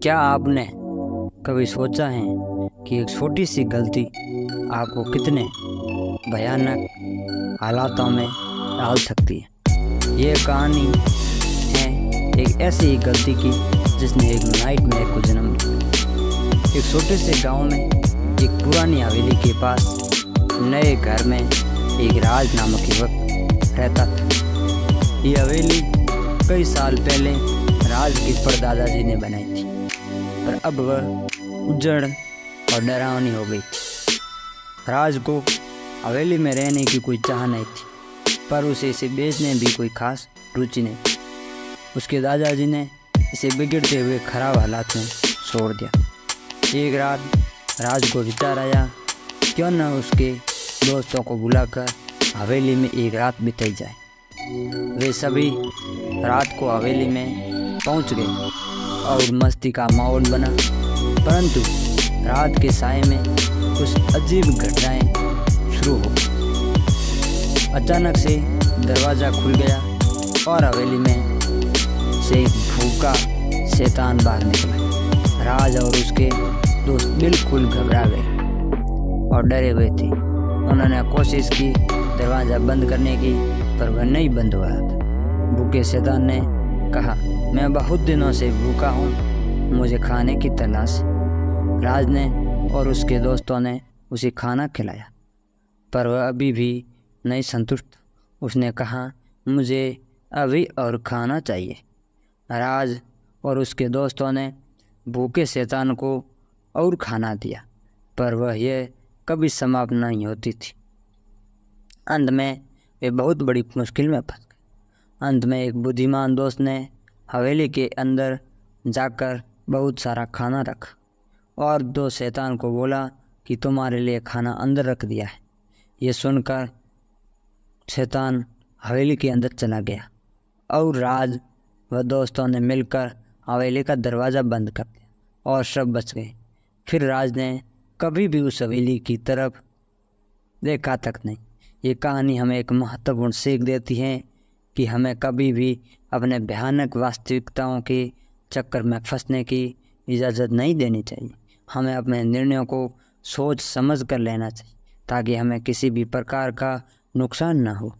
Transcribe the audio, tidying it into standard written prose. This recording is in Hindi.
क्या आपने कभी सोचा है कि एक छोटी सी गलती आपको कितने भयानक हालातों में डाल सकती है। ये कहानी है एक ऐसी ही गलती की जिसने एक नाइटमेयर को जन्म दिया। एक छोटे से गांव में एक पुरानी हवेली के पास नए घर में एक राज नामक युवक रहता था। ये हवेली कई साल पहले राज के परदादा जी ने बनाई थी, पर अब वह उजड़ और डरावनी हो गई थी। राज को हवेली में रहने की कोई चाह नहीं थी, पर उसे इसे बेचने भी कोई खास रुचि नहीं थी। उसके दादाजी ने इसे बिगड़ते हुए खराब हालात में छोड़ दिया। एक रात राज को विचार आया, क्यों न उसके दोस्तों को बुलाकर हवेली में एक रात बिताई जाए। वे सभी रात को हवेली में पहुंच गए और मस्ती का माहौल बना, परंतु रात के साए में कुछ अजीब घटनाएं शुरू हो गई। अचानक से दरवाज़ा खुल गया और हवेली में से एक भूखा शैतान बाहर निकला। राज और उसके दोस्त बिल्कुल घबरा गए और डरे हुए थे। उन्होंने कोशिश की दरवाज़ा बंद करने की, पर वह नहीं बंद हो रहा था। भूखे शैतान ने कहा, मैं बहुत दिनों से भूखा हूँ, मुझे खाने की तलाश है। राज ने और उसके दोस्तों ने उसे खाना खिलाया, पर वह अभी भी नहीं संतुष्ट। उसने कहा, मुझे अभी और खाना चाहिए। राज और उसके दोस्तों ने भूखे शैतान को और खाना दिया, पर वह यह कभी समाप्त नहीं होती थी। अंत में वे बहुत बड़ी मुश्किल में फंस गए। अंत में एक बुद्धिमान दोस्त ने हवेली के अंदर जाकर बहुत सारा खाना रखा और दो शैतान को बोला कि तुम्हारे लिए खाना अंदर रख दिया है। ये सुनकर शैतान हवेली के अंदर चला गया और राज व दोस्तों ने मिलकर हवेली का दरवाज़ा बंद कर दिया और सब बच गए। फिर राज ने कभी भी उस हवेली की तरफ देखा तक नहीं। ये कहानी हमें एक महत्वपूर्ण सीख देती है कि हमें कभी भी अपने भयानक वास्तविकताओं के चक्कर में फंसने की इजाज़त नहीं देनी चाहिए। हमें अपने निर्णयों को सोच समझ कर लेना चाहिए ताकि हमें किसी भी प्रकार का नुकसान न हो।